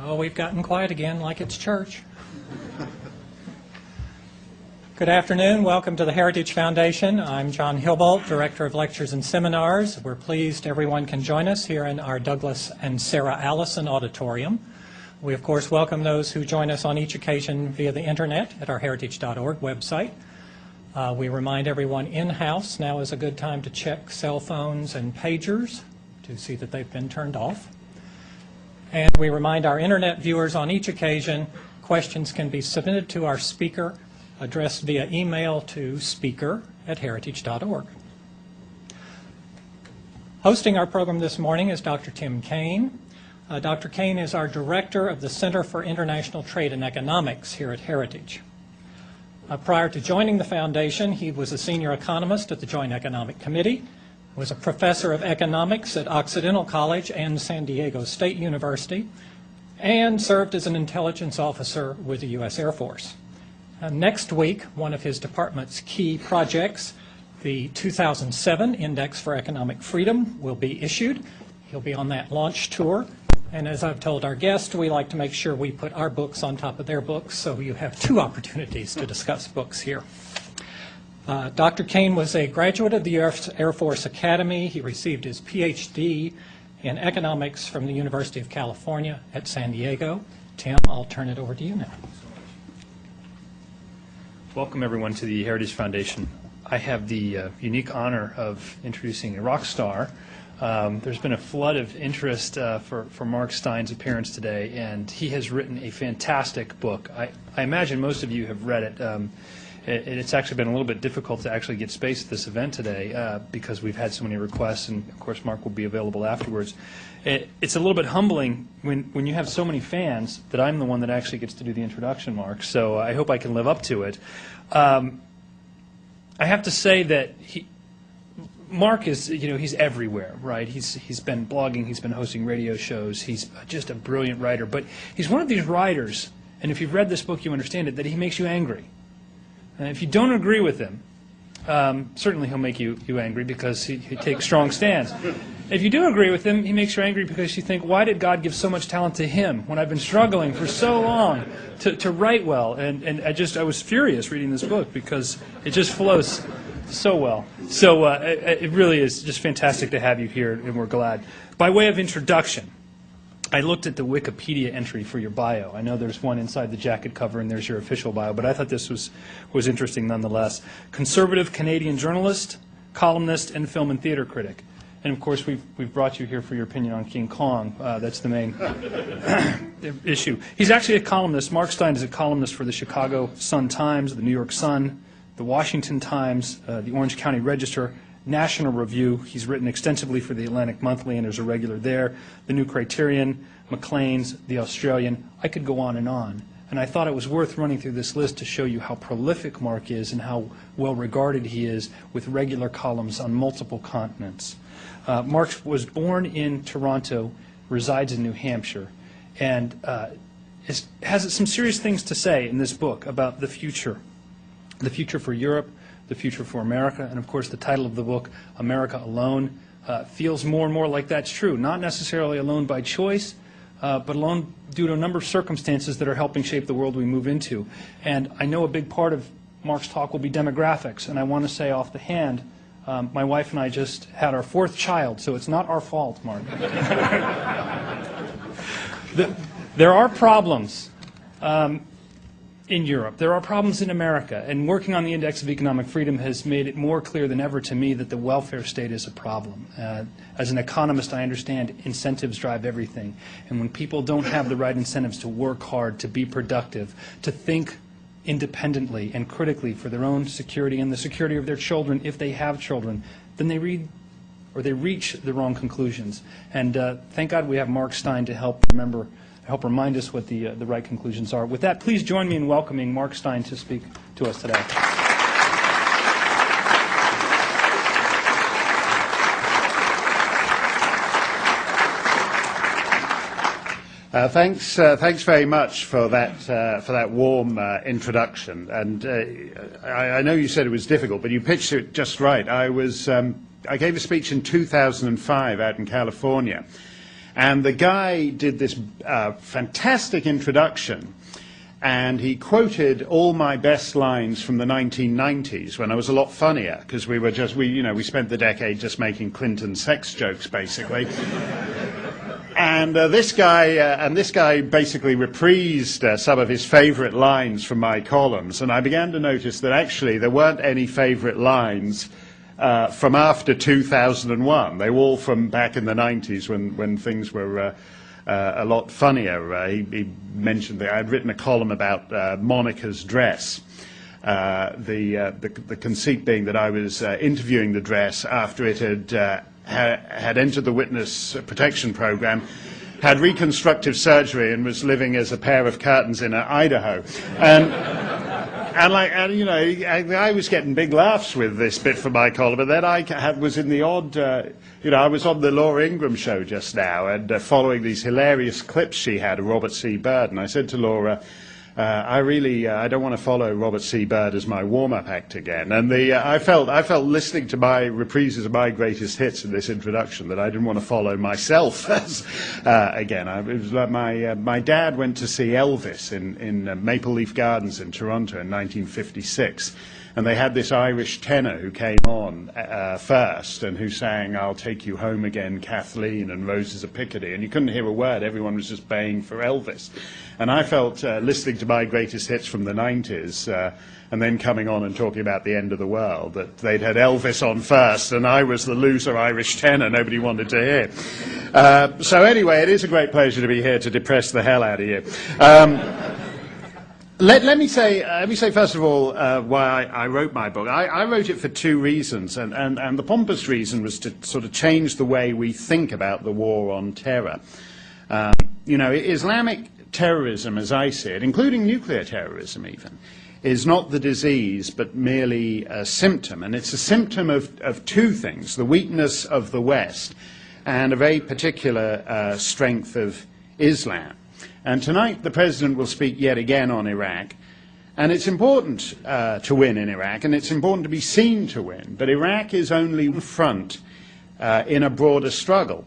Oh, we've gotten quiet again like it's church. Good afternoon. Welcome to the Heritage Foundation. I'm John Hilbolt, Director of Lectures and Seminars. We're pleased everyone can join us here in our Douglas and Sarah Allison Auditorium. We, of course, welcome those who join us on each occasion via the Internet at our heritage.org website. We remind everyone in-house now is a good time to check cell phones and pagers to see that they've been turned off. And we remind our Internet viewers on each occasion questions can be submitted to our speaker addressed via email to speaker@heritage.org. Hosting our program this morning is Dr. Tim Kaine. Dr. Kaine is our Director of the Center for International Trade and Economics here at Heritage. Prior to joining the Foundation, he was a senior economist at the Joint Economic Committee, was a professor of economics at Occidental College and San Diego State University, and served as an intelligence officer with the U.S. Air Force. Next week, one of his department's key projects, the 2007 Index for Economic Freedom, will be issued. He'll be on that launch tour. And as I've told our guests, we like to make sure we put our books on top of their books, so you have two opportunities to discuss books here. Dr. Kaine was a graduate of the Air Force Academy. He received his PhD in economics from the University of California at San Diego. Tim, I'll turn it over to you now. Welcome, everyone, to the Heritage Foundation. I have the unique honor of introducing a rock star. There's been a flood of interest for Mark Steyn's appearance today, and he has written a fantastic book. I imagine most of you have read it. It's actually been a little bit difficult to actually get space at this event today because we've had so many requests, and of course Mark will be available afterwards. It's a little bit humbling when you have so many fans that I'm the one that actually gets to do the introduction, Mark, so I hope I can live up to it. I have to say that Mark is, he's everywhere, right? He's been blogging, he's been hosting radio shows, he's just a brilliant writer, but he's one of these writers, and if you've read this book you understand it, that he makes you angry. And if you don't agree with him, certainly he'll make you angry because he takes strong stands. If you do agree with him, he makes you angry because you think, why did God give so much talent to him when I've been struggling for so long to write well? And I was furious reading this book because it just flows so well. So it really is just fantastic to have you here, and we're glad. By way of introduction, I looked at the Wikipedia entry for your bio. I know there's one inside the jacket cover and there's your official bio, but I thought this was interesting nonetheless. Conservative Canadian journalist, columnist, and film and theater critic. And of course, we've brought you here for your opinion on King Kong. That's the main issue. He's actually a columnist. Mark Steyn is a columnist for the Chicago Sun-Times, the New York Sun, the Washington Times, the Orange County Register, National Review. He's written extensively for the Atlantic Monthly and is a regular there. The New Criterion, Maclean's, The Australian. I could go on. And I thought it was worth running through this list to show you how prolific Mark is and how well regarded he is with regular columns on multiple continents. Mark was born in Toronto, resides in New Hampshire, and has some serious things to say in this book about the future for Europe, the future for America, and of course the title of the book, America Alone, feels more and more like that's true. Not necessarily alone by choice, but alone due to a number of circumstances that are helping shape the world we move into. And I know a big part of Mark's talk will be demographics, and I want to say off the hand, my wife and I just had our fourth child, so it's not our fault, Mark. There are problems in Europe. There are problems in America, and working on the Index of Economic Freedom has made it more clear than ever to me that the welfare state is a problem. As an economist, I understand incentives drive everything, and when people don't have the right incentives to work hard, to be productive, to think independently and critically for their own security and the security of their children if they have children, then they reach the wrong conclusions. And thank God we have Mark Steyn to help remind us what the right conclusions are. With that, please join me in welcoming Mark Steyn to speak to us today. Thanks very much for that warm introduction. And I know you said it was difficult, but you pitched it just right. I gave a speech in 2005 out in California, And the guy did this fantastic introduction, and he quoted all my best lines from the 1990s when I was a lot funnier, because we spent the decade just making Clinton sex jokes, basically. And this guy basically reprised some of his favorite lines from my columns, and I began to notice that actually there weren't any favorite lines from after 2001. They were all from back in the 90s when things were a lot funnier. He mentioned that I had written a column about Monica's dress. The conceit being that I was interviewing the dress after it had entered the witness protection program, had reconstructive surgery, and was living as a pair of curtains in Idaho. I was getting big laughs with this bit from my column, and then I was in the odd, I was on the Laura Ingraham show just now, and following these hilarious clips she had of Robert C. Byrd, and I said to Laura, I don't want to follow Robert C. Byrd as my warm-up act again. And I felt listening to my reprises of my greatest hits in this introduction that I didn't want to follow myself again. It was like my dad went to see Elvis in Maple Leaf Gardens in Toronto in 1956. And they had this Irish tenor who came on first and who sang "I'll Take You Home Again, Kathleen" and "Roses of Picardy." And you couldn't hear a word. Everyone was just baying for Elvis. And I felt, listening to my greatest hits from the 90s, and then coming on and talking about the end of the world, that they'd had Elvis on first, and I was the loser Irish tenor nobody wanted to hear. So anyway, it is a great pleasure to be here to depress the hell out of you. Let me say first of all why I wrote my book. I wrote it for two reasons, and the pompous reason was to sort of change the way we think about the war on terror. Islamic terrorism, as I see it, including nuclear terrorism even, is not the disease but merely a symptom. And it's a symptom of two things: the weakness of the West and a very particular strength of Islam. And tonight the President will speak yet again on Iraq. And it's important to win in Iraq, and it's important to be seen to win. But Iraq is only one front in a broader struggle.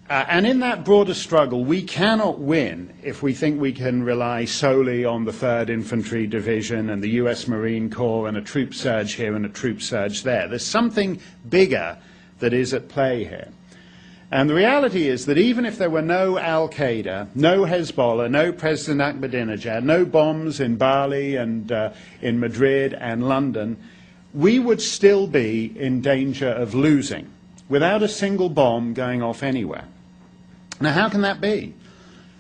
And in that broader struggle, we cannot win if we think we can rely solely on the 3rd Infantry Division and the US Marine Corps and a troop surge here and a troop surge there. There's something bigger that is at play here. And the reality is that even if there were no Al-Qaeda, no Hezbollah, no President Ahmadinejad, no bombs in Bali and in Madrid and London, we would still be in danger of losing without a single bomb going off anywhere. Now, how can that be?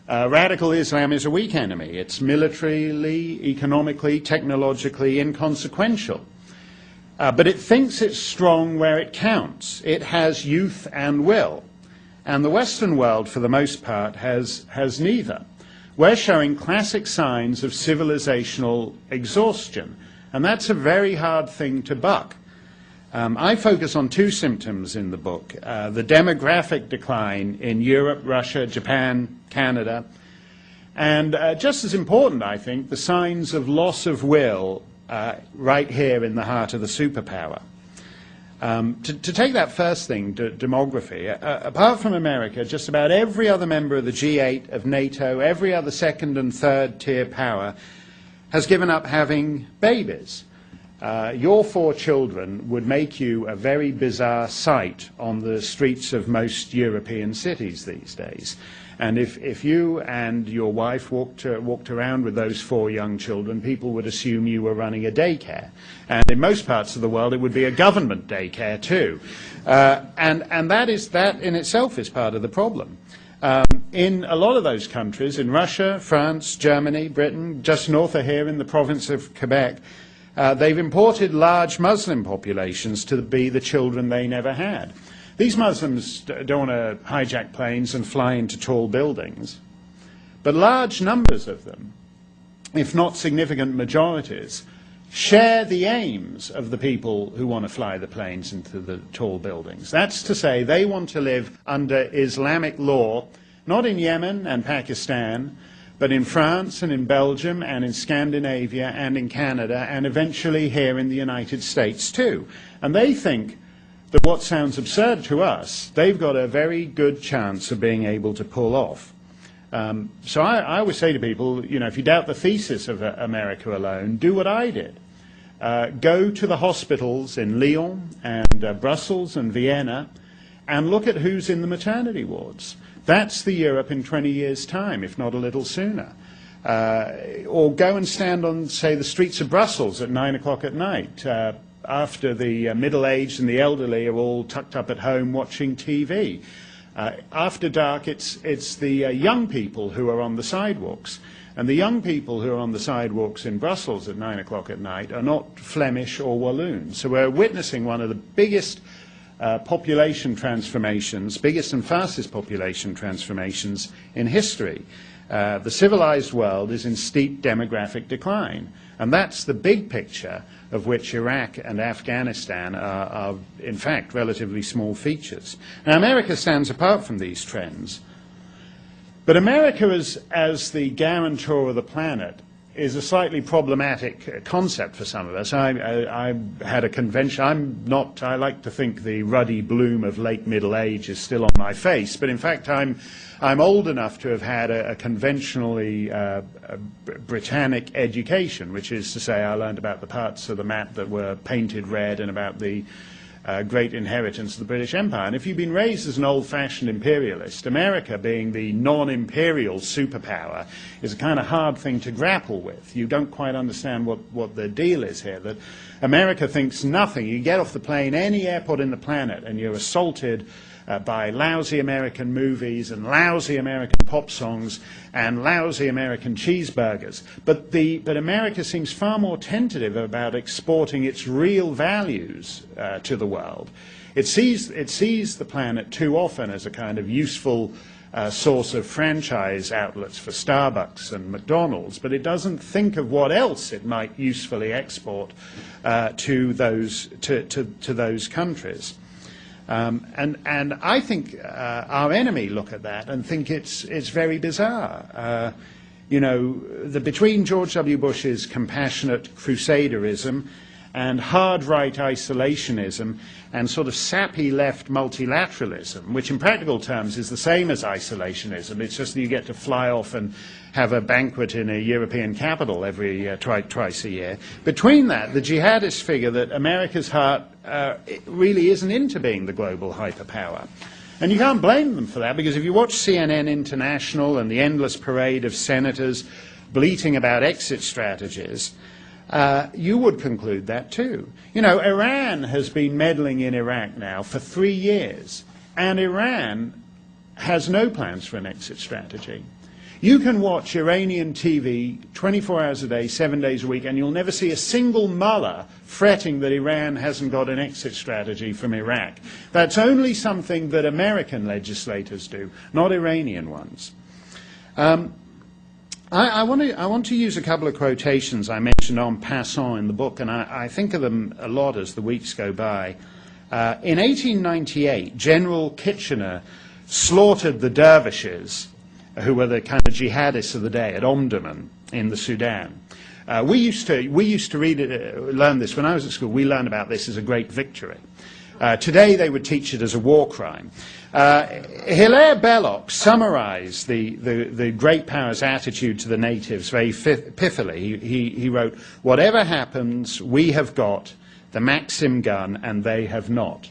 Radical Islam is a weak enemy. It's militarily, economically, technologically inconsequential. But it thinks it's strong where it counts. It has youth and will. And the Western world, for the most part, has neither. We're showing classic signs of civilizational exhaustion. And that's a very hard thing to buck. I focus on two symptoms in the book: the demographic decline in Europe, Russia, Japan, Canada, and just as important, I think, the signs of loss of will right here in the heart of the superpower. To take that first thing, demography, apart from America, just about every other member of the G8, of NATO, every other second and third tier power has given up having babies. Your 4 children would make you a very bizarre sight on the streets of most European cities these days. And if you and your wife walked around with those 4 young children, people would assume you were running a daycare. And in most parts of the world, it would be a government daycare too. And that in itself is part of the problem. In a lot of those countries, in Russia, France, Germany, Britain, just north of here in the province of Quebec, they've imported large Muslim populations to be the children they never had. These Muslims don't want to hijack planes and fly into tall buildings, but large numbers of them, if not significant majorities, share the aims of the people who want to fly the planes into the tall buildings. That's to say, they want to live under Islamic law, not in Yemen and Pakistan, but in France and in Belgium and in Scandinavia and in Canada and eventually here in the United States too. And they think that what sounds absurd to us, they've got a very good chance of being able to pull off. So I always say to people, you know, if you doubt the thesis of America alone, do what I did. Go to the hospitals in Lyon and Brussels and Vienna and look at who's in the maternity wards. That's the Europe in 20 years' time, if not a little sooner. Or go and stand on, say, the streets of Brussels at 9 o'clock at night, after the middle-aged and the elderly are all tucked up at home watching TV. After dark, it's the young people who are on the sidewalks. And the young people who are on the sidewalks in Brussels at 9 o'clock at night are not Flemish or Walloon. So we're witnessing one of the biggest population transformations, biggest and fastest population transformations in history. The civilized world is in steep demographic decline. And that's the big picture of which Iraq and Afghanistan are in fact, relatively small features. Now, America stands apart from these trends. But America as the guarantor of the planet is a slightly problematic concept for some of us. I had a convention. I like to think the ruddy bloom of late middle age is still on my face, but in fact I'm old enough to have had a conventionally Britannic education, which is to say I learned about the parts of the map that were painted red and about the great inheritance of the British Empire. And if you've been raised as an old-fashioned imperialist, America being the non-imperial superpower is a kind of hard thing to grapple with. You don't quite understand what the deal is here, that America thinks nothing. You get off the plane, any airport in the planet, and you're assaulted by lousy American movies and lousy American pop songs and lousy American cheeseburgers. But America seems far more tentative about exporting its real values to the world. It sees the planet too often as a kind of useful source of franchise outlets for Starbucks and McDonald's, but it doesn't think of what else it might usefully export to those countries. And I think our enemy look at that and think it's very bizarre. You know, between George W. Bush's compassionate crusaderism and hard right isolationism and sort of sappy left multilateralism, which in practical terms is the same as isolationism. It's just that you get to fly off and have a banquet in a European capital every twice a year. Between that, the jihadist figure that America's heart really isn't into being the global hyperpower. And you can't blame them for that, because if you watch CNN International and the endless parade of senators bleating about exit strategies, you would conclude that too. You know, Iran has been meddling in Iraq now for 3 years, and Iran has no plans for an exit strategy. You can watch Iranian TV 24 hours a day, 7 days a week, and you'll never see a single mullah fretting that Iran hasn't got an exit strategy from Iraq. That's only something that American legislators do, not Iranian ones. I want to use a couple of quotations I mentioned en passant in the book, and I think of them a lot as the weeks go by. In 1898, General Kitchener slaughtered the dervishes, who were the kind of jihadists of the day, at Omdurman in the Sudan. We used to learn this when I was at school. We learned about this as a great victory. Today they would teach it as a war crime. Hilaire Belloc summarized the great power's attitude to the natives very pithily. He wrote, "Whatever happens, we have got the Maxim gun and they have not."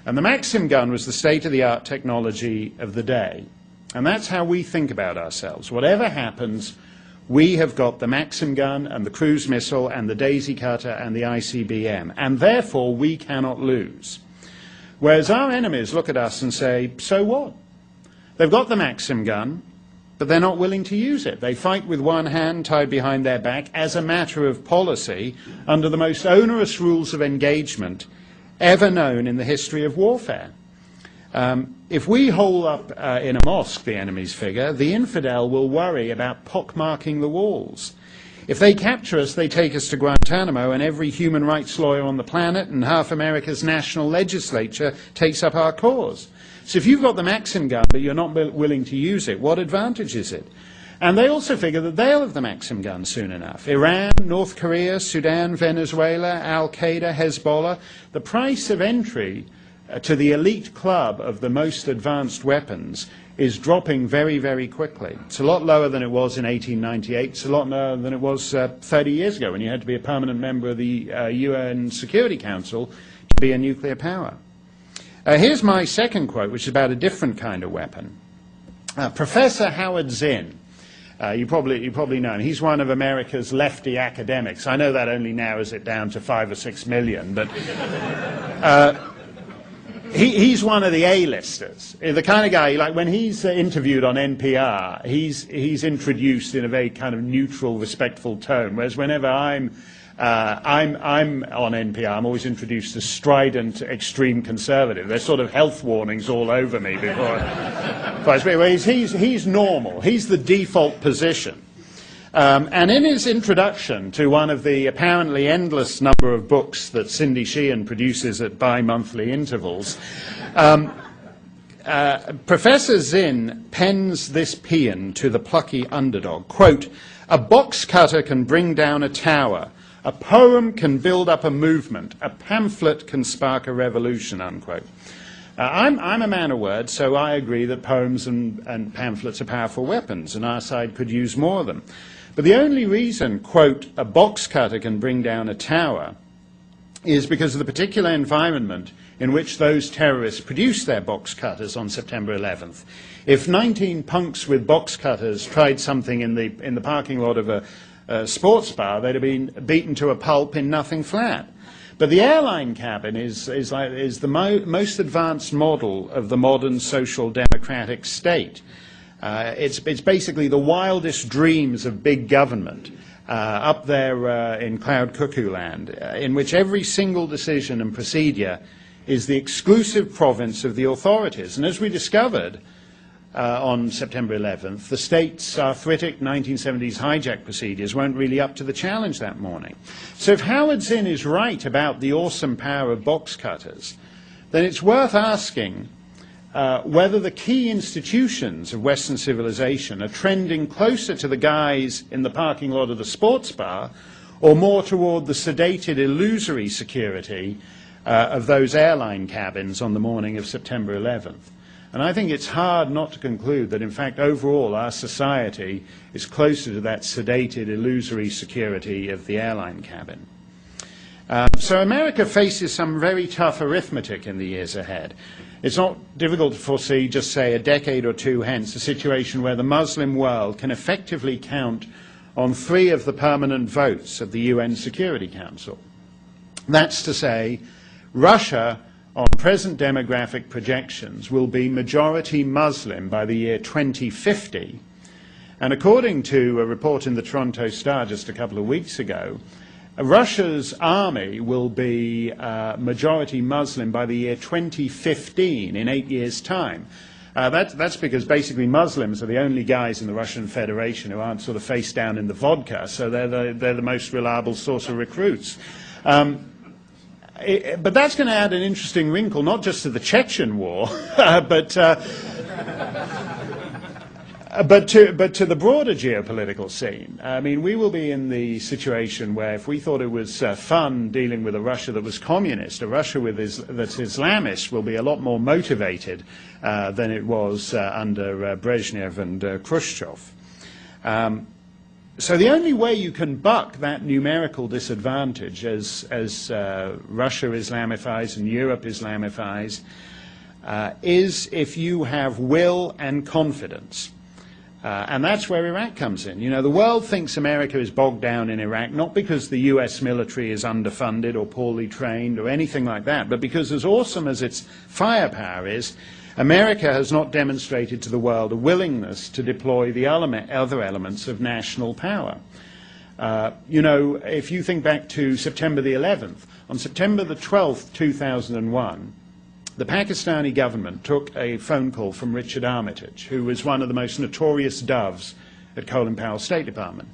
And the Maxim gun was the state-of-the-art technology of the day. And that's how we think about ourselves. Whatever happens, we have got the Maxim gun and the cruise missile and the Daisy Cutter and the ICBM, and therefore we cannot lose. Whereas our enemies look at us and say, so what? They've got the Maxim gun, but they're not willing to use it. They fight with one hand tied behind their back as a matter of policy under the most onerous rules of engagement ever known in the history of warfare. If we hole up in a mosque the enemy's figure, the infidel will worry about pockmarking the walls. If they capture us, they take us to Guantanamo, and every human rights lawyer on the planet and half America's national legislature takes up our cause. So if you've got the Maxim gun but you're not willing to use it, what advantage is it? And they also figure that they'll have the Maxim gun soon enough. Iran, North Korea, Sudan, Venezuela, Al-Qaeda, Hezbollah. The price of entry to the elite club of the most advanced weapons is dropping very, very quickly. It's a lot lower than it was in 1898. It's a lot lower than it was 30 years ago when you had to be a permanent member of the UN Security Council to be a nuclear power. Here's my second quote, which is about a different kind of weapon. Professor Howard Zinn, you probably know him. He's one of America's lefty academics. I know that only narrows it down to 5 or 6 million, but he's one of the A-listers, the kind of guy, like when he's interviewed on NPR, he's introduced in a very kind of neutral, respectful tone, whereas whenever I'm on NPR, I'm always introduced as strident, extreme conservative. There's sort of health warnings all over me before I speak. Whereas he's normal. He's the default position. And in his introduction to one of the apparently endless number of books that Cindy Sheehan produces at bi-monthly intervals, Professor Zinn pens this paean to the plucky underdog. Quote, "A box cutter can bring down a tower. A poem can build up a movement. A pamphlet can spark a revolution," unquote. I'm a man of words, so I agree that poems and pamphlets are powerful weapons, and our side could use more of them. But the only reason, quote, "a box cutter can bring down a tower," is because of the particular environment in which those terrorists produced their box cutters on September 11th. If 19 punks with box cutters tried something in the parking lot of a sports bar, they'd have been beaten to a pulp in nothing flat. But the airline cabin is the most advanced model of the modern social democratic state. It's basically the wildest dreams of big government up there in cloud cuckoo land, in which every single decision and procedure is the exclusive province of the authorities. And as we discovered on September 11th, the state's arthritic 1970s hijack procedures weren't really up to the challenge that morning. So if Howard Zinn is right about the awesome power of box cutters, then it's worth asking whether the key institutions of Western civilization are trending closer to the guys in the parking lot of the sports bar or more toward the sedated, illusory security of those airline cabins on the morning of September 11th. And I think it's hard not to conclude that, in fact, overall, our society is closer to that sedated, illusory security of the airline cabin. So America faces some very tough arithmetic in the years ahead. It's not difficult to foresee, just say, a decade or two hence, a situation where the Muslim world can effectively count on 3 of the permanent votes of the UN Security Council. That's to say, Russia, on present demographic projections, will be majority Muslim by the year 2050. And according to a report in the Toronto Star just a couple of weeks ago, Russia's army will be majority Muslim by the year 2015, in 8 years' time. That's because basically Muslims are the only guys in the Russian Federation who aren't sort of face down in the vodka, so they're the most reliable source of recruits. But that's going to add an interesting wrinkle, not just to the Chechen war, but to the broader geopolitical scene. I mean, we will be in the situation where if we thought it was fun dealing with a Russia that was communist, a Russia that's Islamist will be a lot more motivated than it was under Brezhnev and Khrushchev. So the only way you can buck that numerical disadvantage as Russia Islamifies and Europe Islamifies is if you have will and confidence. And that's where Iraq comes in. You know, the world thinks America is bogged down in Iraq, not because the US military is underfunded or poorly trained or anything like that, but because as awesome as its firepower is, America has not demonstrated to the world a willingness to deploy the other elements of national power. You know, if you think back to September the 11th, on September the 12th, 2001, the Pakistani government took a phone call from Richard Armitage, who was one of the most notorious doves at Colin Powell's State Department.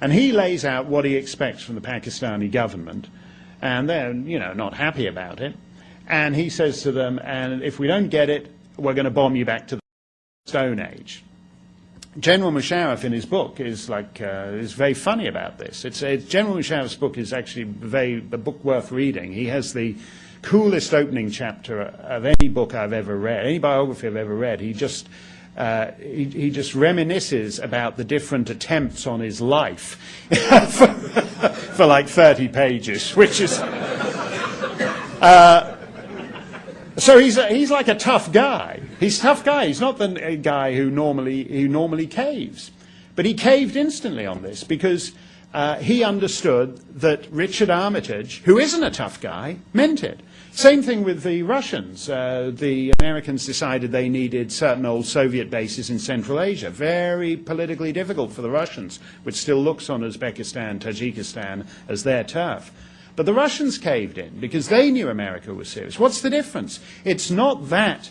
And he lays out what he expects from the Pakistani government, and they're, you know, not happy about it. And he says to them, and if we don't get it, we're going to bomb you back to the Stone Age. General Musharraf in his book is very funny about this. General Musharraf's book is actually a book worth reading. He has the coolest opening chapter of any book I've ever read, any biography I've ever read. He just reminisces about the different attempts on his life for like 30 pages, which is... So he's like a tough guy. He's a tough guy. He's not the guy who normally caves. But he caved instantly on this because he understood that Richard Armitage, who isn't a tough guy, meant it. Same thing with the Russians. The Americans decided they needed certain old Soviet bases in Central Asia. Very politically difficult for the Russians, which still looks on Uzbekistan, Tajikistan as their turf. But the Russians caved in because they knew America was serious. What's the difference? It's not that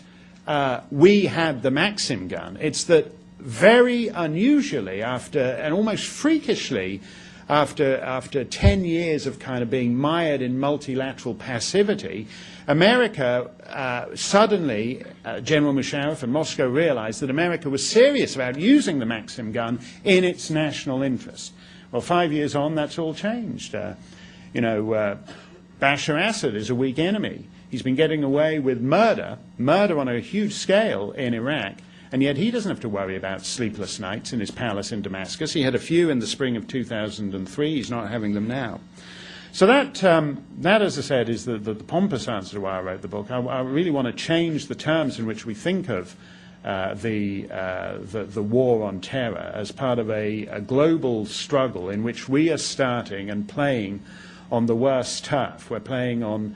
we had the Maxim gun. It's that very unusually, and almost freakishly, after 10 years of kind of being mired in multilateral passivity, America suddenly, General Musharraf and Moscow realized that America was serious about using the Maxim gun in its national interest. Well, 5 years on, that's all changed. Bashar Assad is a weak enemy. He's been getting away with murder on a huge scale in Iraq, and yet he doesn't have to worry about sleepless nights in his palace in Damascus. He had a few in the spring of 2003. He's not having them now. So that, as I said, is the pompous answer to why I wrote the book. I really want to change the terms in which we think of the war on terror as part of a global struggle in which we are starting and playing on the worst turf. We're playing on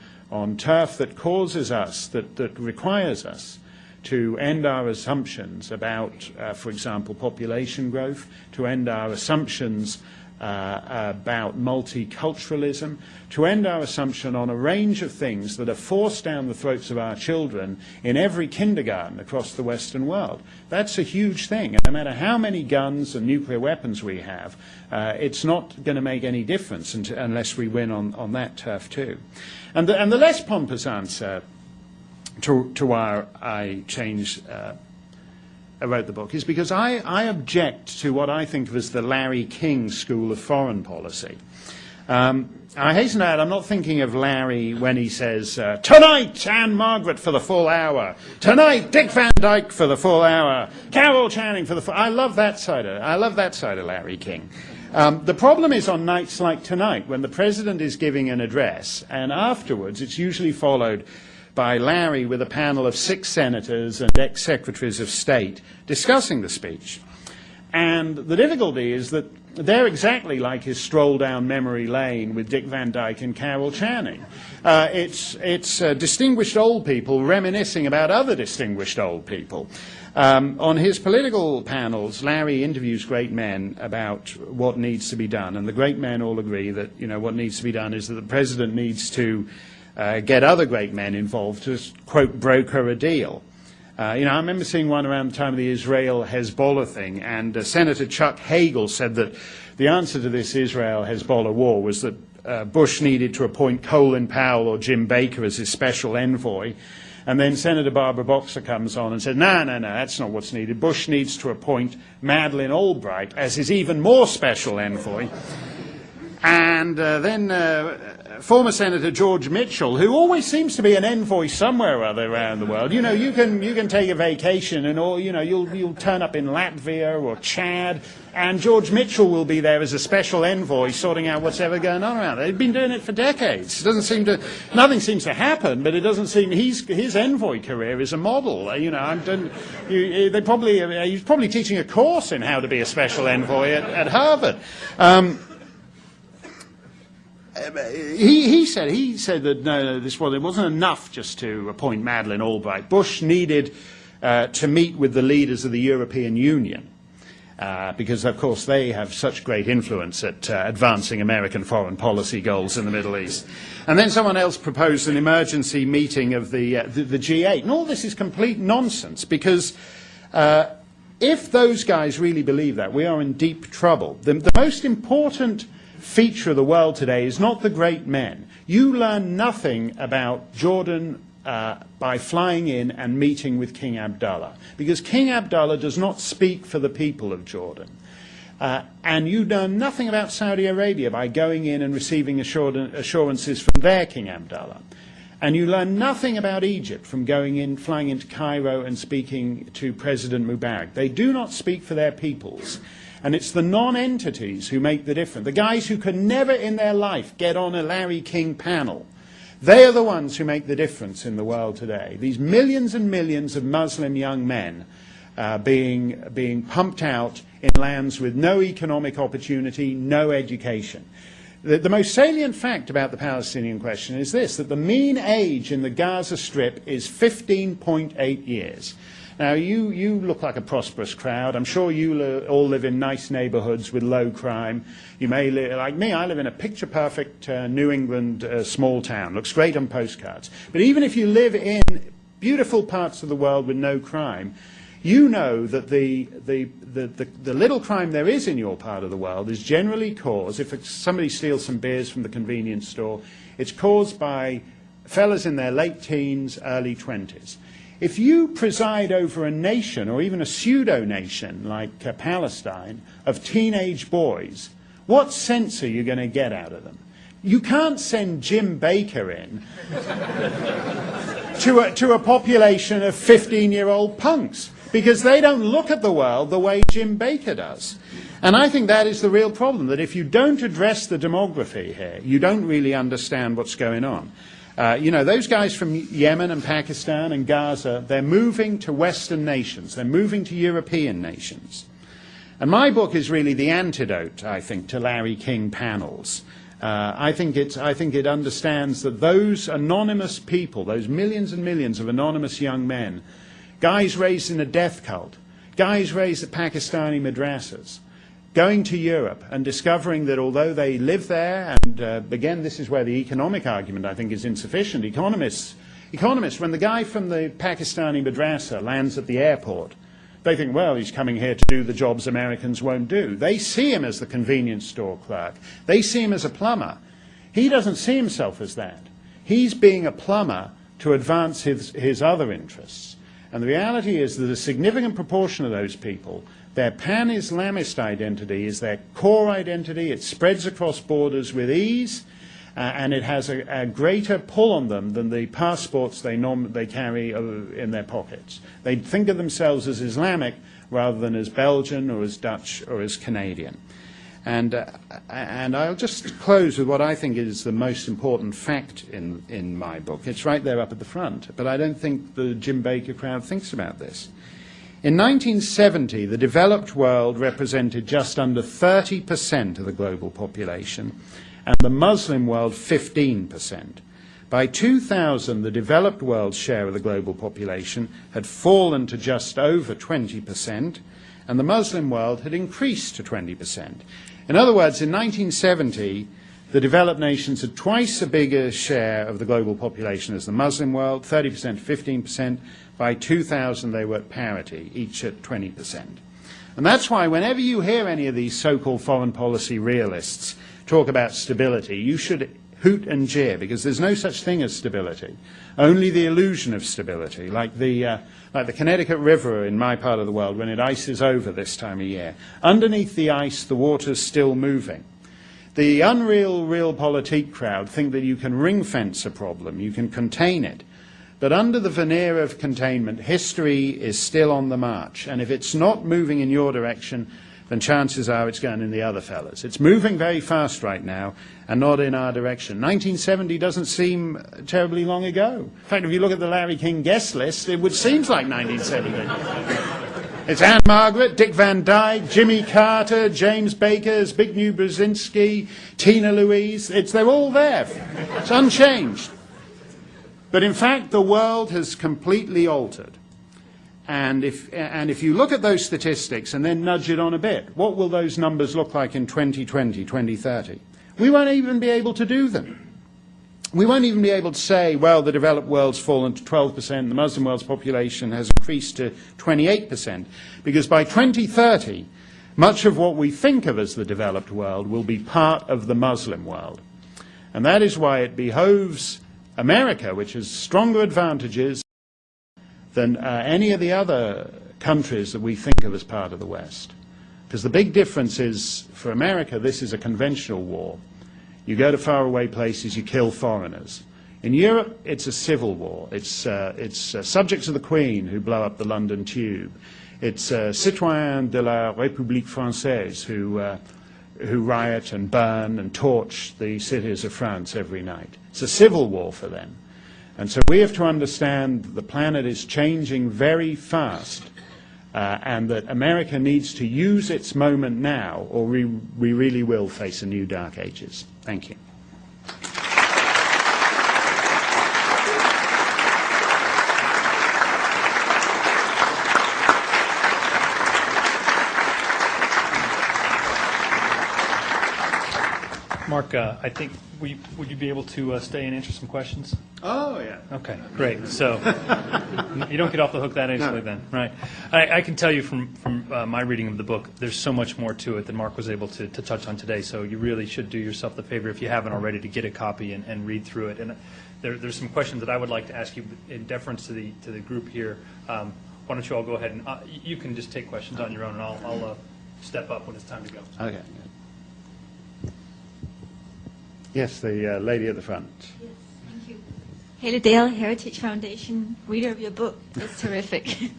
turf that causes us, that requires us to end our assumptions about, for example, population growth, to end our assumptions about multiculturalism, to end our assumption on a range of things that are forced down the throats of our children in every kindergarten across the Western world. That's a huge thing. No matter how many guns and nuclear weapons we have, it's not going to make any difference unless we win on that turf too. And the less pompous answer to why I wrote the book is because I object to what I think of as the Larry King school of foreign policy. I hasten to add, I'm not thinking of Larry when he says, tonight, Anne Margaret for the full hour. Tonight, Dick Van Dyke for the full hour. Carol Channing for the full hour. I love that side of Larry King. The problem is on nights like tonight when the president is giving an address and afterwards it's usually followed by Larry with a panel of 6 senators and ex-secretaries of state discussing the speech. And the difficulty is that they're exactly like his stroll down memory lane with Dick Van Dyke and Carol Channing. It's distinguished old people reminiscing about other distinguished old people. On his political panels, Larry interviews great men about what needs to be done, and the great men all agree that what needs to be done is that the president needs to get other great men involved to, quote, broker a deal. I remember seeing one around the time of the Israel-Hezbollah thing, and Senator Chuck Hagel said that the answer to this Israel-Hezbollah war was that Bush needed to appoint Colin Powell or Jim Baker as his special envoy. And then Senator Barbara Boxer comes on and said, no, that's not what's needed. Bush needs to appoint Madeleine Albright as his even more special envoy. And then former Senator George Mitchell, who always seems to be an envoy somewhere or other around the world. You can take a vacation and you'll turn up in Latvia or Chad, and George Mitchell will be there as a special envoy sorting out what's ever going on around there. They've been doing it for decades. Nothing seems to happen, but it doesn't seem his envoy career is a model. He's probably teaching a course in how to be a special envoy at Harvard. He said that it wasn't enough just to appoint Madeleine Albright. Bush needed to meet with the leaders of the European Union because, of course, they have such great influence at advancing American foreign policy goals in the Middle East. And then someone else proposed an emergency meeting of the G8. And all this is complete nonsense because if those guys really believe that, we are in deep trouble. The most important feature of the world today is not the great men. You learn nothing about Jordan by flying in and meeting with King Abdullah, because King Abdullah does not speak for the people of Jordan. And you learn nothing about Saudi Arabia by going in and receiving assurances from their King Abdullah. And you learn nothing about Egypt from flying into Cairo and speaking to President Mubarak. They do not speak for their peoples. And it's the non-entities who make the difference. The guys who can never in their life get on a Larry King panel. They are the ones who make the difference in the world today. These millions and millions of Muslim young men being pumped out in lands with no economic opportunity, no education. The most salient fact about the Palestinian question is this, that the mean age in the Gaza Strip is 15.8 years. Now, you look like a prosperous crowd. I'm sure you all live in nice neighborhoods with low crime. You may live, like me, I live in a picture-perfect New England small town. Looks great on postcards. But even if you live in beautiful parts of the world with no crime, you know that the little crime there is in your part of the world is generally caused, if somebody steals some beers from the convenience store, it's caused by fellas in their late teens, early 20s. If you preside over a nation, or even a pseudo-nation like Palestine, of teenage boys, what sense are you going to get out of them? You can't send Jim Baker in to a population of 15-year-old punks, because they don't look at the world the way Jim Baker does. And I think that is the real problem, that if you don't address the demography here, you don't really understand what's going on. You know, those guys from Yemen and Pakistan and Gaza, they're moving to Western nations. They're moving to European nations. And my book is really the antidote, I think, to Larry King panels. I think it understands that those anonymous people, those millions and millions of anonymous young men, guys raised in a death cult, guys raised at Pakistani madrasas, going to Europe and discovering that although they live there, and again, this is where the economic argument, I think, is insufficient. Economists, when the guy from the Pakistani madrasa lands at the airport, they think, well, he's coming here to do the jobs Americans won't do. They see him as the convenience store clerk. They see him as a plumber. He doesn't see himself as that. He's being a plumber to advance his other interests. And the reality is that a significant proportion of those people, their pan-Islamist identity is their core identity. It spreads across borders with ease, and it has a greater pull on them than the passports they carry in their pockets. They think of themselves as Islamic rather than as Belgian or as Dutch or as Canadian. And I'll just close with what I think is the most important fact in my book. It's right there up at the front, but I don't think the Jim Baker crowd thinks about this. In 1970, the developed world represented just under 30% of the global population, and the Muslim world 15%. By 2000, the developed world's share of the global population had fallen to just over 20%, and the Muslim world had increased to 20%. In other words, in 1970, the developed nations had twice a bigger share of the global population as the Muslim world, 30% to 15%. By 2000, they were at parity, each at 20%. And that's why whenever you hear any of these so-called foreign policy realists talk about stability, you should hoot and jeer, because there's no such thing as stability, only the illusion of stability, like the Connecticut River in my part of the world when it ices over this time of year. Underneath the ice, the water's still moving. The unreal realpolitik crowd think that you can ring-fence a problem, you can contain it. But under the veneer of containment, history is still on the march. And if it's not moving in your direction, then chances are it's going in the other fellas. It's moving very fast right now and not in our direction. 1970 doesn't seem terribly long ago. In fact, if you look at the Larry King guest list, it would seem like 1970. It's Anne Margaret, Dick Van Dyke, Jimmy Carter, James Baker, Zbigniew Brzezinski, Tina Louise. They're all there. It's unchanged. But in fact, the world has completely altered. And if you look at those statistics and then nudge it on a bit, what will those numbers look like in 2020, 2030? We won't even be able to do them. We won't even be able to say, well, the developed world's fallen to 12%, the Muslim world's population has increased to 28%, because by 2030, much of what we think of as the developed world will be part of the Muslim world. And that is why it behoves America, which has stronger advantages than any of the other countries that we think of as part of the West. Because the big difference is, for America, this is a conventional war. You go to faraway places, you kill foreigners. In Europe, it's a civil war. It's subjects of the Queen who blow up the London Tube. It's citoyens de la République Française who riot and burn and torch the cities of France every night. It's a civil war for them. And so we have to understand that the planet is changing very fast, and that America needs to use its moment now, or we really will face a new dark ages. Thank you. Mark, I think, would you be able to stay and answer some questions? Oh, yeah. Okay, great. So you don't get off the hook that easily then, right? I can tell you from my reading of the book, there's so much more to it than Mark was able to touch on today, so you really should do yourself the favor, if you haven't already, to get a copy and read through it. And there's some questions that I would like to ask you in deference to the group here. Why don't you all go ahead and you can just take questions on your own, and I'll step up when it's time to go. Okay. Yes, the lady at the front. Yes, thank you. Haley Dale, Heritage Foundation, reader of your book. It's terrific.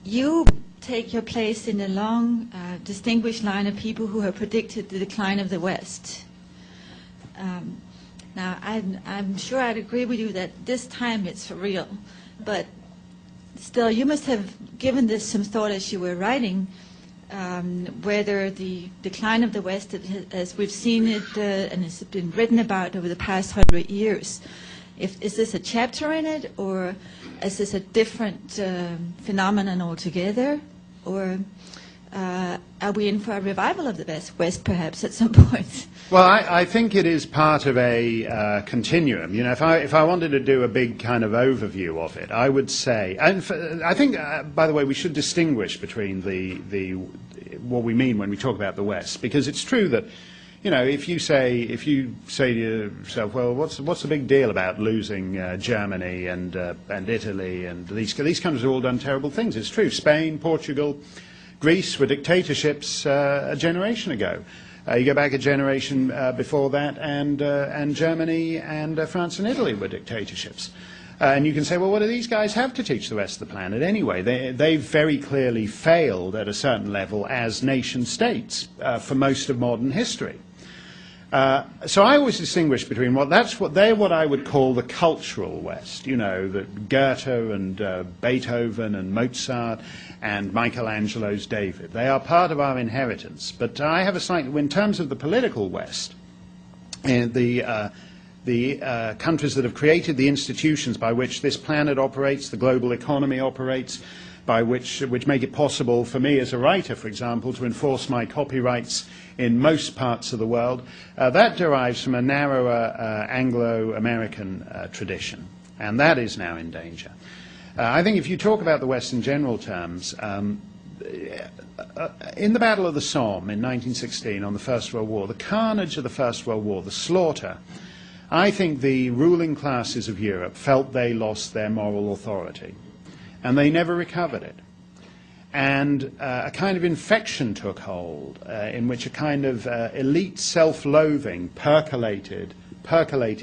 You take your place in a long, distinguished line of people who have predicted the decline of the West. Now, I'm sure I'd agree with you that this time it's for real, but still, you must have given this some thought as you were writing, whether the decline of the West, as we've seen it and it's been written about over the past 100 years, is this a chapter in it, or is this a different phenomenon altogether, or are we in for a revival of the West perhaps at some point? Well, I think it is part of a continuum. You know, if I wanted to do a big kind of overview of it, I would say, and I think, by the way, we should distinguish between what we mean when we talk about the West, because it's true that, you know, if you say to yourself, well, what's the big deal about losing Germany and Italy and these countries have all done terrible things? It's true. Spain, Portugal, Greece were dictatorships a generation ago. You go back a generation before that, and Germany and France and Italy were dictatorships. And you can say, well, what do these guys have to teach the rest of the planet anyway? They've very clearly failed at a certain level as nation states for most of modern history. So I always distinguish between they're what I would call the cultural West. You know, that Goethe and Beethoven and Mozart and Michelangelo's David. They are part of our inheritance. But I have a slightly, in terms of the political West, the countries that have created the institutions by which this planet operates, the global economy operates, which make it possible for me as a writer, for example, to enforce my copyrights in most parts of the world, that derives from a narrower Anglo-American tradition, and that is now in danger. I think if you talk about the West in general terms, in the Battle of the Somme in 1916 on the First World War, the carnage of the First World War, the slaughter, I think the ruling classes of Europe felt they lost their moral authority, and they never recovered it. And a kind of infection took hold in which a kind of elite self-loathing percolated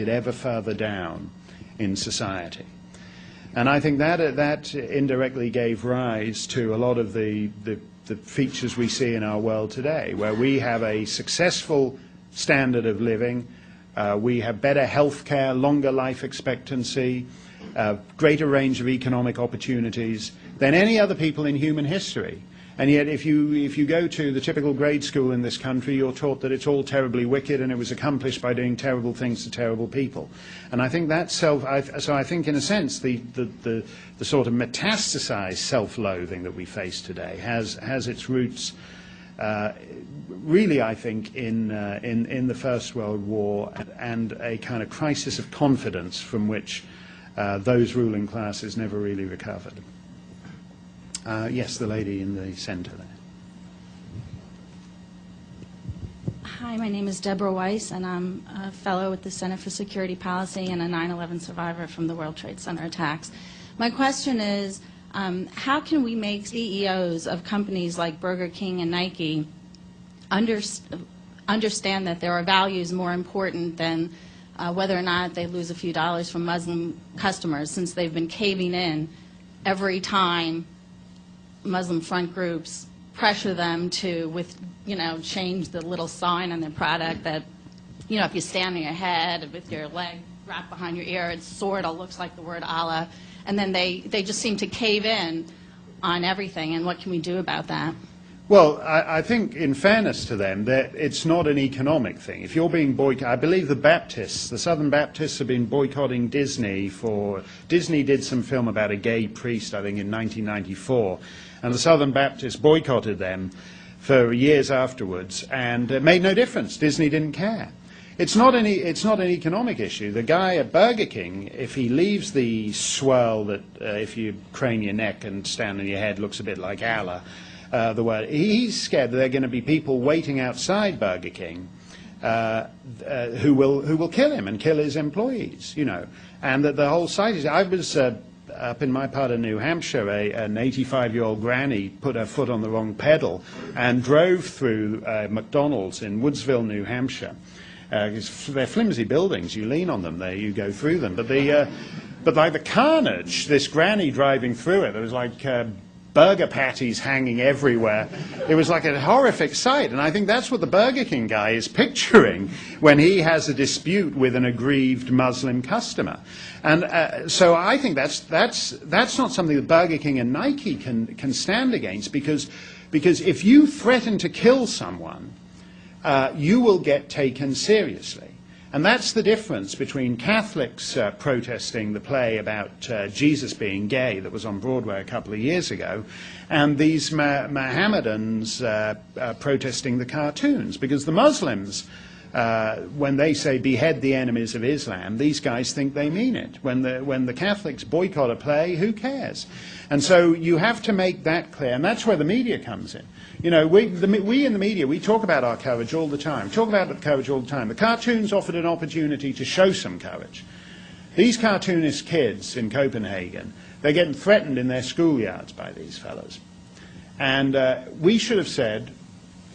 ever further down in society. And I think that indirectly gave rise to a lot of the features we see in our world today, where we have a successful standard of living, we have better health care, longer life expectancy, greater range of economic opportunities than any other people in human history. And yet if you go to the typical grade school in this country, you're taught that it's all terribly wicked and it was accomplished by doing terrible things to terrible people. And I think that so I think in a sense the sort of metastasized self-loathing that we face today has its roots really, I think, in the First World War and a kind of crisis of confidence from which those ruling classes never really recovered. Yes, the lady in the center there. Hi, my name is Deborah Weiss, and I'm a fellow with the Center for Security Policy and a 9/11 survivor from the World Trade Center attacks. My question is, how can we make CEOs of companies like Burger King and Nike understand that there are values more important than whether or not they lose a few dollars from Muslim customers, since they've been caving in every time Muslim front groups pressure them to, change the little sign on their product that, if you stand on your head with your leg wrapped behind your ear, it sort of looks like the word Allah. And then they just seem to cave in on everything. And what can we do about that? Well, I think, in fairness to them, that it's not an economic thing. If you're being boycotted, I believe the Southern Baptists have been boycotting Disney Disney did some film about a gay priest, I think, in 1994, and the Southern Baptists boycotted them for years afterwards, and it made no difference. Disney didn't care. It's not an economic issue. The guy at Burger King, if he leaves the swirl that if you crane your neck and stand on your head looks a bit like Allah, he's scared that there are going to be people waiting outside Burger King who will kill him and kill his employees, and that the whole site is. I was up in my part of New Hampshire, an 85-year-old granny put her foot on the wrong pedal and drove through McDonald's in Woodsville, New Hampshire. They're flimsy buildings. You lean on them, there you go through them. But like the carnage, this granny driving through it, there was like burger patties hanging everywhere. It was like a horrific sight, and I think that's what the Burger King guy is picturing when he has a dispute with an aggrieved Muslim customer. And so I think that's not something that Burger King and Nike can stand against, because if you threaten to kill someone, you will get taken seriously. And that's the difference between Catholics protesting the play about Jesus being gay that was on Broadway a couple of years ago, and these Mohammedans protesting the cartoons. Because the Muslims, when they say behead the enemies of Islam, these guys think they mean it. When the Catholics boycott a play, who cares? And so you have to make that clear, and that's where the media comes in. We in the media, we talk about our courage all the time. The cartoons offered an opportunity to show some courage. These cartoonist kids in Copenhagen, they're getting threatened in their schoolyards by these fellows. And we should have said,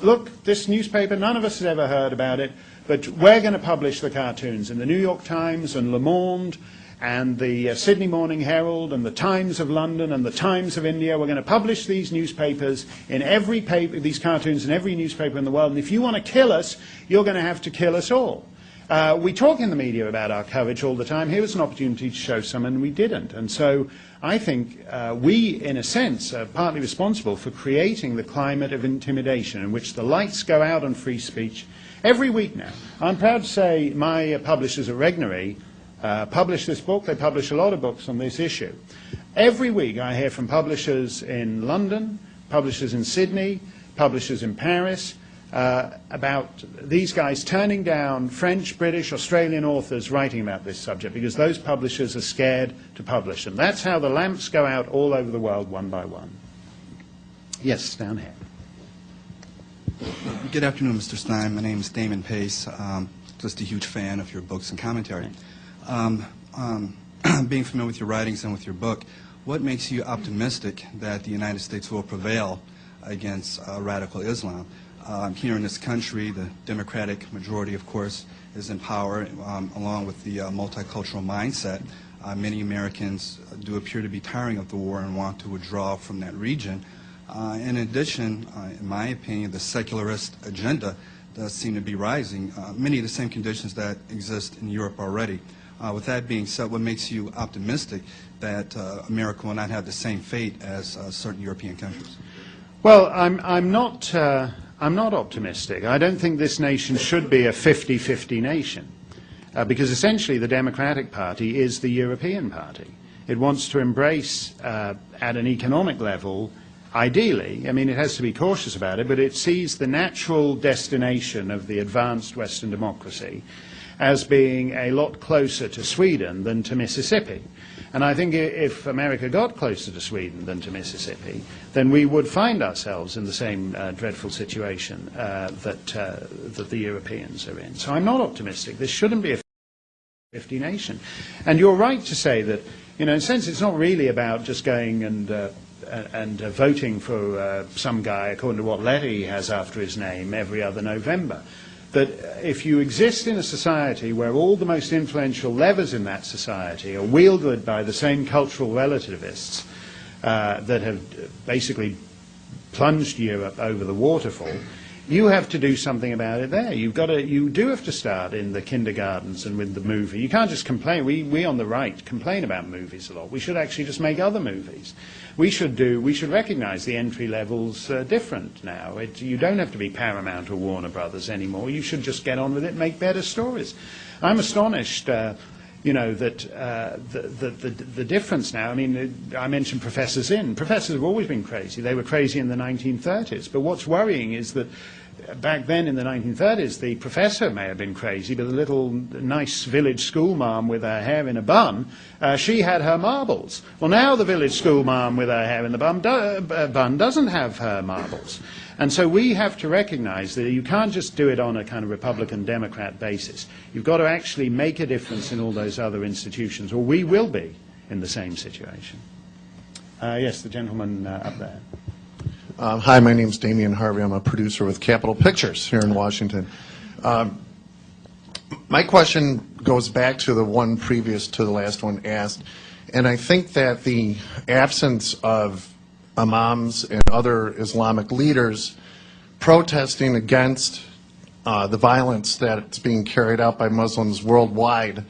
look, this newspaper, none of us has ever heard about it, but we're going to publish the cartoons in the New York Times and Le Monde and the Sydney Morning Herald and the Times of London and the Times of India. We're going to publish these newspapers in every paper, these cartoons in every newspaper in the world. And if you want to kill us, you're going to have to kill us all. We talk in the media about our courage all the time. Here was an opportunity to show some, and we didn't. And so I think we, in a sense, are partly responsible for creating the climate of intimidation in which the lights go out on free speech every week now. I'm proud to say my publishers at Regnery publish this book. They publish a lot of books on this issue. Every week I hear from publishers in London, publishers in Sydney, publishers in Paris, about these guys turning down French, British, Australian authors writing about this subject because those publishers are scared to publish them. That's how the lamps go out all over the world, one by one. Yes, down here. Good afternoon, Mr. Steyn. My name is Damon Pace. Just a huge fan of your books and commentary. Being familiar with your writings and with your book, what makes you optimistic that the United States will prevail against radical Islam? Here in this country, the Democratic majority, of course, is in power, along with the multicultural mindset. Many Americans do appear to be tiring of the war and want to withdraw from that region. In addition, in my opinion, the secularist agenda does seem to be rising. Many of the same conditions that exist in Europe already. With that being said, what makes you optimistic that America will not have the same fate as certain European countries? Well, I'm not optimistic. I don't think this nation should be a 50-50 nation, because essentially the Democratic Party is the European Party. It wants to embrace, at an economic level, ideally, I mean, it has to be cautious about it, but it sees the natural destination of the advanced Western democracy as being a lot closer to Sweden than to Mississippi. And I think if America got closer to Sweden than to Mississippi, then we would find ourselves in the same dreadful situation that the Europeans are in. So I'm not optimistic. This shouldn't be a 50 nation. And you're right to say that, in a sense, it's not really about just going and voting for some guy according to what letter he has after his name every other November. that if you exist in a society where all the most influential levers in that society are wielded by the same cultural relativists that have basically plunged Europe over the waterfall, you have to do something about it there. You do have to start in the kindergartens and with the movie. You can't just complain. We on the right complain about movies a lot. We should actually just make other movies. We should recognize the entry levels different now. You don't have to be Paramount or Warner Brothers anymore. You should just get on with it and make better stories. I'm astonished that the difference now, I mean, I mentioned Professor Zinn. Professors have always been crazy. They were crazy in the 1930s. But what's worrying is that back then in the 1930s, the professor may have been crazy, but the little nice village school ma'am with her hair in a bun, she had her marbles. Well, now the village school ma'am with her hair in the bun doesn't have her marbles. And so we have to recognize that you can't just do it on a kind of Republican-Democrat basis. You've got to actually make a difference in all those other institutions, or we will be in the same situation. Yes, the gentleman up there. Hi, my name's Damian Harvey. I'm a producer with Capitol Pictures here in Washington. My question goes back to the one previous to the last one asked, and I think that the absence of imams and other Islamic leaders protesting against the violence that's being carried out by Muslims worldwide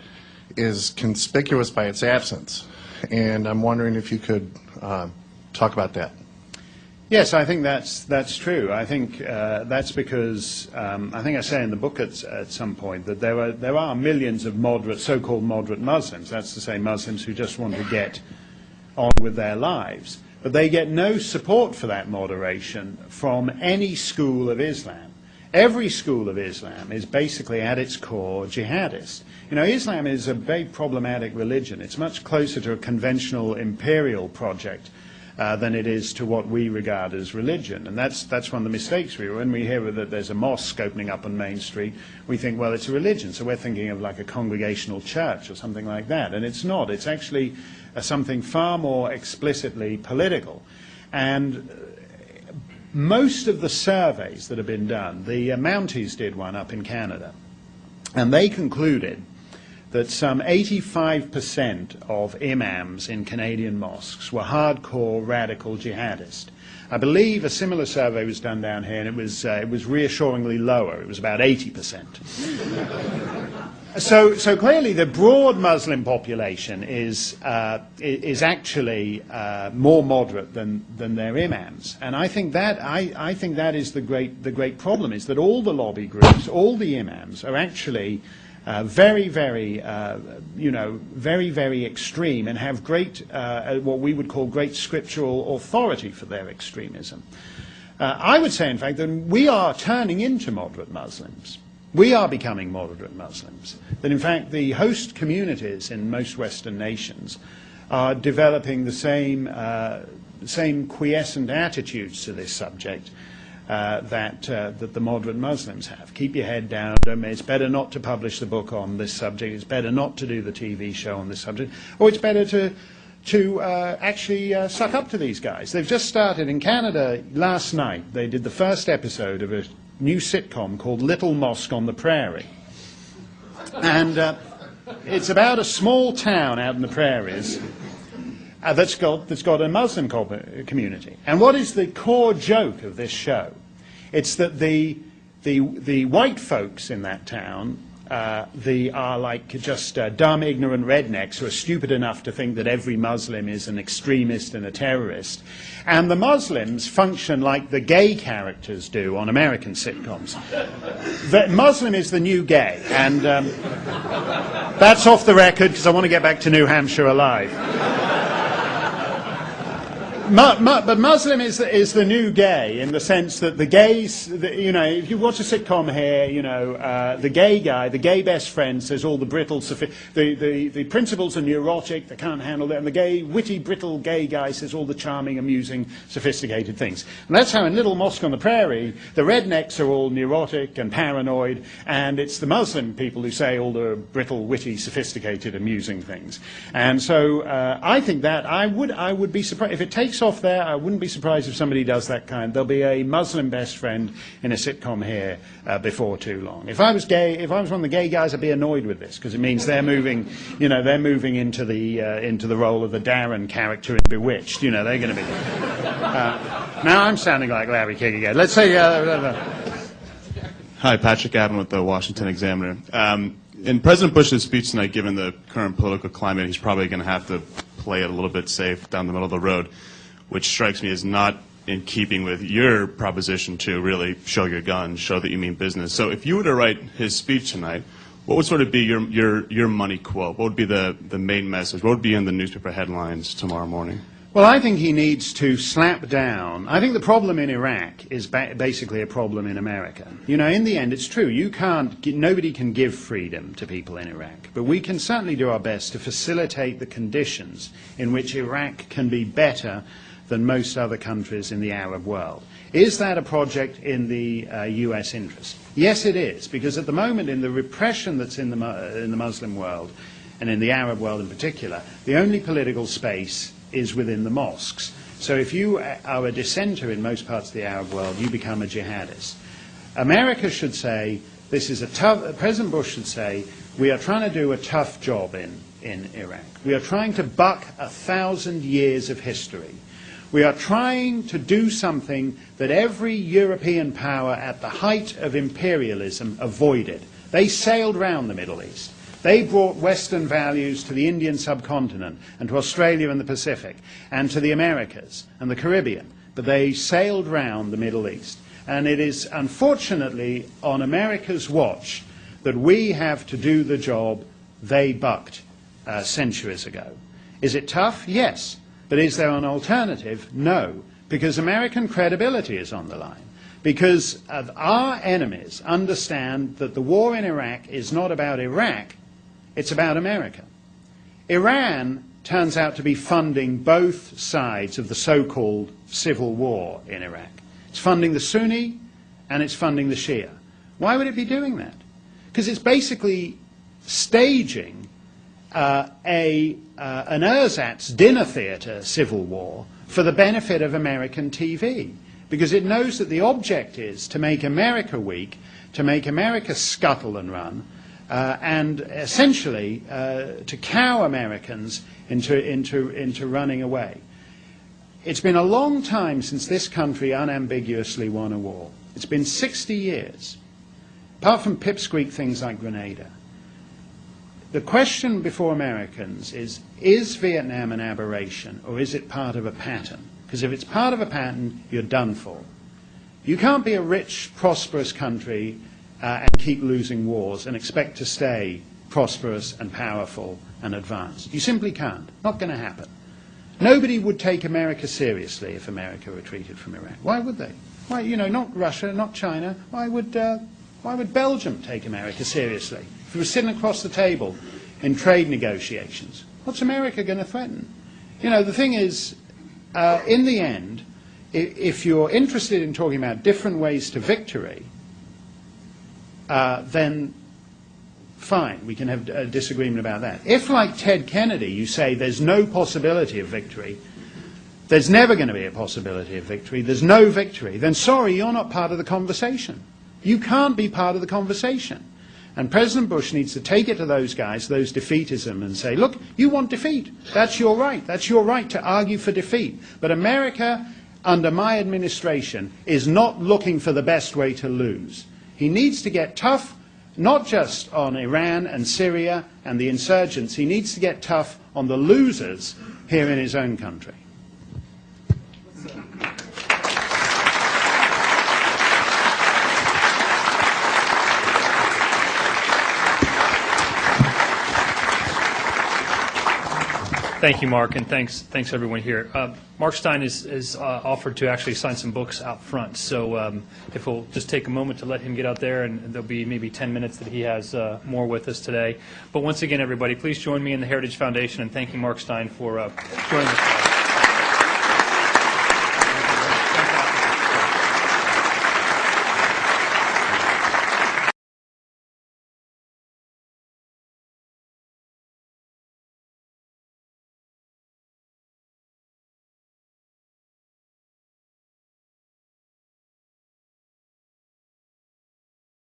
is conspicuous by its absence. And I'm wondering if you could talk about that. Yes, I think that's true. I think that's because I think I say in the book at some point that there are millions of so-called moderate Muslims. That's to say, Muslims who just want to get on with their lives, but they get no support for that moderation from any school of Islam. Every school of Islam is basically at its core jihadist. You know, Islam is a very problematic religion. It's much closer to a conventional imperial project than it is to what we regard as religion. And that's one of the mistakes when we hear that there's a mosque opening up on Main Street, we think, well, it's a religion, so we're thinking of like a congregational church or something like that. And it's not. It's actually something far more explicitly political. And most of the surveys that have been done, the Mounties did one up in Canada, and they concluded that some 85% of imams in Canadian mosques were hardcore radical jihadist. I believe a similar survey was done down here, and it was reassuringly lower. It was about 80%. So clearly the broad Muslim population is actually more moderate than their imams, and I think that is the great problem, is that all the lobby groups, all the imams are actually very extreme and have great, what we would call great scriptural authority for their extremism. I would say, in fact, that we are turning into moderate Muslims. We are becoming moderate Muslims. That, in fact, the host communities in most Western nations are developing the same quiescent attitudes to this subject that the moderate Muslims have. Keep your head down. It's better not to publish the book on this subject. It's better not to do the TV show on this subject. Or it's better to actually suck up to these guys. They've just started in Canada last night. They did the first episode of a new sitcom called Little Mosque on the Prairie. And it's about a small town out in the prairies that's got a Muslim community. And what is the core joke of this show? It's that the white folks in that town are like just dumb, ignorant rednecks who are stupid enough to think that every Muslim is an extremist and a terrorist. And the Muslims function like the gay characters do on American sitcoms. The Muslim is the new gay. And that's off the record because I want to get back to New Hampshire alive. But Muslim is the new gay in the sense that the gays, if you watch a sitcom here, the gay guy, the gay best friend says all the brittle, the principals are neurotic, they can't handle it, and the gay, witty, brittle gay guy says all the charming, amusing, sophisticated things. And that's how in Little Mosque on the Prairie, the rednecks are all neurotic and paranoid, and it's the Muslim people who say all the brittle, witty, sophisticated, amusing things. And so I think that I would be surprised if it takes takes off there, I wouldn't be surprised if somebody does that kind. There'll be a Muslim best friend in a sitcom here before too long. If I was gay, if I was one of the gay guys, I'd be annoyed with this because it means they're moving, they're moving into the role of the Darren character in Bewitched. They're going to be. Now I'm sounding like Larry King again. Let's say. Hi, Patrick Avon with the Washington Examiner. In President Bush's speech tonight, given the current political climate, he's probably going to have to play it a little bit safe down the middle of the road, which strikes me as not in keeping with your proposition to really show your guns, show that you mean business. So if you were to write his speech tonight, what would sort of be your money quote? What would be the main message? What would be in the newspaper headlines tomorrow morning? Well, I think he needs to slap down. I think the problem in Iraq is basically a problem in America. In the end, it's true. Nobody can give freedom to people in Iraq. But we can certainly do our best to facilitate the conditions in which Iraq can be better than most other countries in the Arab world. Is that a project in the U.S. interest? Yes, it is, because at the moment, in the repression that's in the Muslim world, and in the Arab world in particular, the only political space is within the mosques. So if you are a dissenter in most parts of the Arab world, you become a jihadist. America should say, President Bush should say, we are trying to do a tough job in Iraq. We are trying to buck 1,000 years of history. We are trying to do something that every European power at the height of imperialism avoided. They sailed round the Middle East. They brought Western values to the Indian subcontinent and to Australia and the Pacific and to the Americas and the Caribbean, but they sailed round the Middle East. And it is unfortunately on America's watch that we have to do the job they bucked centuries ago. Is it tough? Yes. But is there an alternative? No. Because American credibility is on the line. Because our enemies understand that the war in Iraq is not about Iraq, it's about America. Iran turns out to be funding both sides of the so-called civil war in Iraq. It's funding the Sunni and it's funding the Shia. Why would it be doing that? Because it's basically staging an ersatz dinner theater civil war for the benefit of American TV. Because it knows that the object is to make America weak, to make America scuttle and run, and essentially to cow Americans into running away. It's been a long time since this country unambiguously won a war. It's been 60 years, apart from pipsqueak things like Grenada. The question before Americans is Vietnam an aberration or is it part of a pattern? Because if it's part of a pattern, you're done for. You can't be a rich, prosperous country and keep losing wars and expect to stay prosperous and powerful and advanced. You simply can't. Not going to happen. Nobody would take America seriously if America retreated from Iraq. Why would they? Why, not Russia, not China. Why would Belgium take America seriously? If we were sitting across the table in trade negotiations, what's America going to threaten? The thing is, in the end, if you're interested in talking about different ways to victory, then fine, we can have a disagreement about that. If, like Ted Kennedy, you say there's no possibility of victory, there's never going to be a possibility of victory, there's no victory, then sorry, you're not part of the conversation. You can't be part of the conversation. And President Bush needs to take it to those guys, those defeatism, and say, look, you want defeat. That's your right. That's your right to argue for defeat. But America, under my administration, is not looking for the best way to lose. He needs to get tough, not just on Iran and Syria and the insurgents. He needs to get tough on the losers here in his own country. Thank you, Mark, and thanks everyone here. Mark Steyn is offered to actually sign some books out front, so if we'll just take a moment to let him get out there, and there'll be maybe 10 minutes that he has more with us today. But once again, everybody, please join me in the Heritage Foundation in thanking Mark Steyn for joining us.